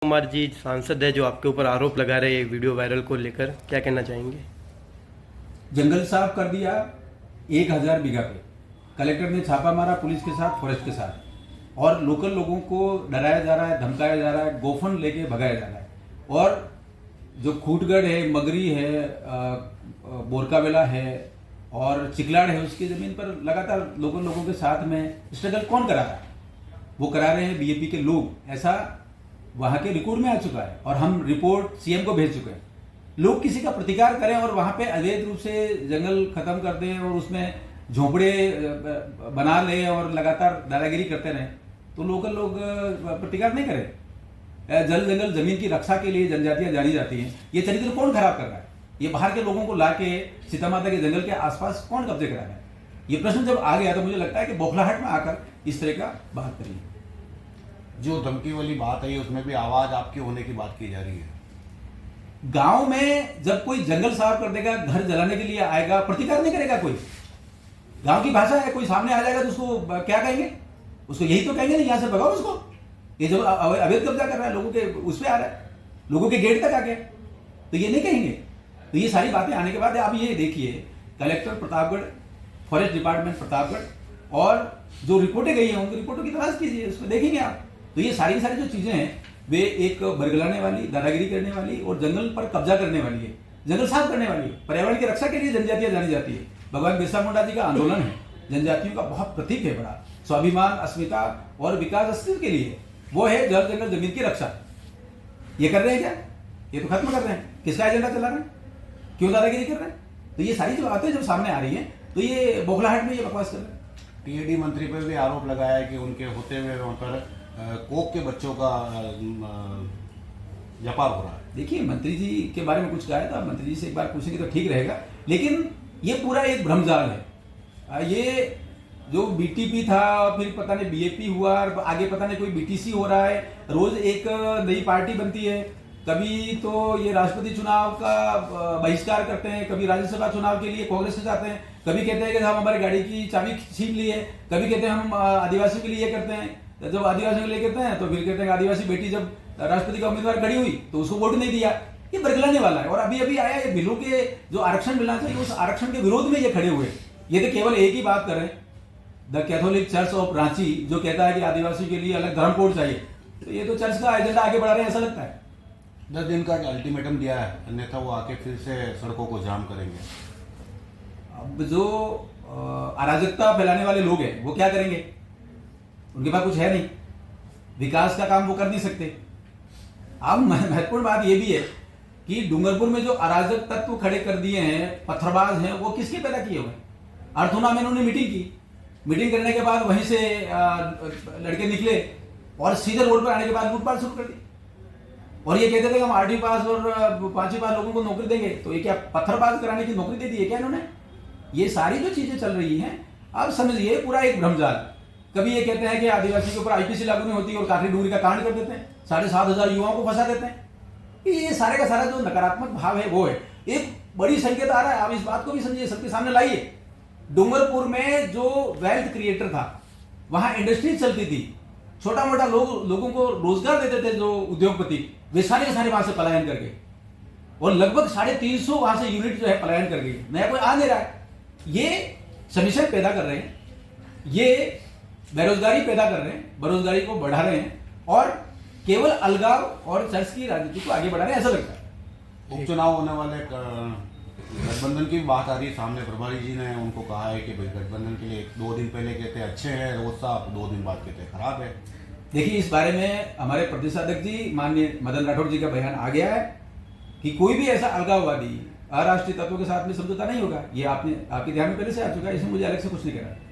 कुमार जी सांसद है जो आपके ऊपर आरोप लगा रहे हैं वीडियो वायरल को लेकर, क्या कहना चाहेंगे? जंगल साफ कर दिया 1000 बीघा पे। कलेक्टर ने छापा मारा पुलिस के साथ, फॉरेस्ट के साथ, और लोकल लोगों को डराया जा रहा है, धमकाया जा रहा है, गोफन लेके भगाया जा रहा है। और जो खूटगढ़ है, मगरी है, बोरकावेला है और चिकलाड़ है, उसकी जमीन पर लगातार लोगों के साथ में स्ट्रगल कौन करा रहा है? वो करा रहे हैं बीजेपी के लोग। ऐसा वहां के रिकॉर्ड में आ चुका है और हम रिपोर्ट सीएम को भेज चुके हैं। लोग किसी का प्रतिकार करें और वहां पे अवैध रूप से जंगल खत्म कर दें और उसमें झोपड़े बना लें और लगातार दादागिरी करते रहें, तो लोकल लोग प्रतिकार नहीं करें। जल जंगल जमीन की रक्षा के लिए जनजातियां जानी जाती हैं। ये चरित्र कौन खराब कर रहा है? ये बाहर के लोगों को लाके सीतामाता के जंगल के आसपास कौन कब्जे करा रहा है? ये प्रश्न जब आ गया तो मुझे लगता है कि बौखलाहट में आकर इस तरह का बात करिए। जो धमकी वाली बात है उसमें भी आवाज आपकी होने की बात की जा रही है। गांव में जब कोई जंगल साफ कर देगा, घर जलाने के लिए आएगा, प्रतिकार नहीं करेगा कोई। गांव की भाषा है, कोई सामने आ जाएगा तो उसको क्या कहेंगे? उसको यही तो कहेंगे, नहीं यहां से भगाओ उसको। ये जब अवैध कब्जा कर रहा है, लोगों के उस पर आ रहा है, लोगों के गेट तक आ गया, तो ये नहीं कहेंगे। तो ये सारी बातें आने के बाद आप ये देखिए, collector Pratapgarh, forest department Pratapgarh और जो रिपोर्टें गई हैं उनकी रिपोर्टों की तलाश कीजिए, उसमें देखेंगे आप। तो ये सारी जो चीजें हैं वे एक बरगलाने वाली, दादागिरी करने वाली और जंगल पर कब्जा करने वाली है, जंगल साफ करने वाली है। पर्यावरण की रक्षा के लिए जनजातियां जानी जाती है। भगवान बिरसा मुंडा जी का आंदोलन है, जनजातियों का बहुत प्रतीक है, बड़ा स्वाभिमान, अस्मिता और विकास अस्तित्व के लिए वो है जल जंगल जमीन की रक्षा। ये कर रहे हैं क्या? ये तो खत्म कर रहे हैं। किसका एजेंडा चला रहे हैं? क्यों दादागिरी कर रहे हैं? तो ये सारी जो बातें जब सामने आ रही है तो ये बौखलाहट में ये बकवास कर रहे हैं। टीएडी मंत्री पर भी आरोप लगाया है कि उनके होते हुए वहां पर कोक के बच्चों का व्यापार हो रहा है। देखिए, मंत्री जी के बारे में कुछ कहा है तो मंत्री जी से एक बार पूछेंगे तो ठीक रहेगा, लेकिन ये पूरा एक भ्रमजाल है। ये जो बीटीपी था, फिर पता नहीं बीएपी हुआ, आगे पता नहीं कोई बीटीसी हो रहा है, रोज एक नई पार्टी बनती है। कभी तो ये राष्ट्रपति चुनाव का बहिष्कार करते हैं, कभी राज्यसभा चुनाव के लिए कांग्रेस से जाते हैं, कभी कहते हैं कि हम हमारी गाड़ी की चाबी छीन ली है, कभी कहते हैं हम आदिवासियों के लिए ये करते हैं। जब आदिवासियों के लिए कहते हैं तो फिर कहते हैं आदिवासी बेटी जब राष्ट्रपति का उम्मीदवार खड़ी हुई तो उसको वोट नहीं दिया। ये बरगलाने वाला है। और अभी अभी आया ये बिलों के जो आरक्षण मिलना चाहिए, उस आरक्षण के विरोध में ये खड़े हुए। ये तो केवल एक ही बात कर रहे हैं, the Catholic church of Ranchi, जो कहता है कि आदिवासियों के लिए अलग धर्म कोड चाहिए। तो ये तो चर्च का एजेंडा आगे बढ़ा रहे हैं, ऐसा लगता है। 10 दिन का अल्टीमेटम दिया है, अन्यथा वो आके फिर से सड़कों को जाम करेंगे। अब जो अराजकता फैलाने वाले लोग हैं वो क्या करेंगे? उनके पास कुछ है नहीं, विकास का काम वो कर नहीं सकते। अब महत्वपूर्ण बात यह भी है कि डूंगरपुर में जो अराजक तत्व खड़े कर दिए हैं, पत्थरबाज हैं, वो किसके पैदा किए हुए? अर्थुना में उन्होंने मीटिंग की, मीटिंग करने के बाद वहीं से लड़के निकले और सीधे रोड पर आने के बाद लूटपाट शुरू कर दी और ये कहते थे कि हम आरडी पास और 5वीं पास लोगों को नौकरी देंगे। तो ये क्या पत्थरबाज कराने की नौकरी दे दी है क्या इन्होंने? ये सारी जो चीजें चल रही हैं, आप समझिए पूरा एक भ्रमजाल। कभी ये कहते हैं कि आदिवासी के ऊपर आईपीसी लागू नहीं होती और काफी डूंगरी का कांड कर देते हैं, 7,500 युवाओं को फंसा देते हैं। ये सारे का सारा जो नकारात्मक भाव है वो है। एक बड़ी संकेत आ रहा है, आप इस बात को भी समझिए, सबके सामने लाइए। डूंगरपुर में जो वेल्थ क्रिएटर था, वहां इंडस्ट्री चलती थी, छोटा मोटा लोगों को रोजगार देते थे जो उद्योगपति, वे सारे के सारे वहां से पलायन करके, और लगभग 350 वहां से यूनिट जो है पलायन कर गई। नया कोई आ नहीं रहा है। ये समिशन पैदा कर रहे हैं, ये बेरोजगारी पैदा कर रहे हैं, बेरोजगारी को बढ़ा रहे हैं और केवल अलगाव और चर्च की राजनीति को आगे बढ़ा रहे हैं, ऐसा लगता है। उपचुनाव होने वाले गठबंधन की बात आ रही है सामने। प्रभारी जी ने उनको कहा है कि भाई गठबंधन के लिए 2 दिन पहले कहते हैं अच्छे हैं रोज साहब, 2 दिन बाद कहते हैं खराब है। देखिए, इस बारे में हमारे प्रदेश अध्यक्ष जी माननीय मदन राठौड़ जी का बयान आ गया है कि कोई भी ऐसा अलगाववादी अराष्ट्रीय तत्वों के साथ में समझौता नहीं होगा। ये आपके ध्यान में पहले से आ चुका है, इसमें मुझे अलग से कुछ नहीं कहना है।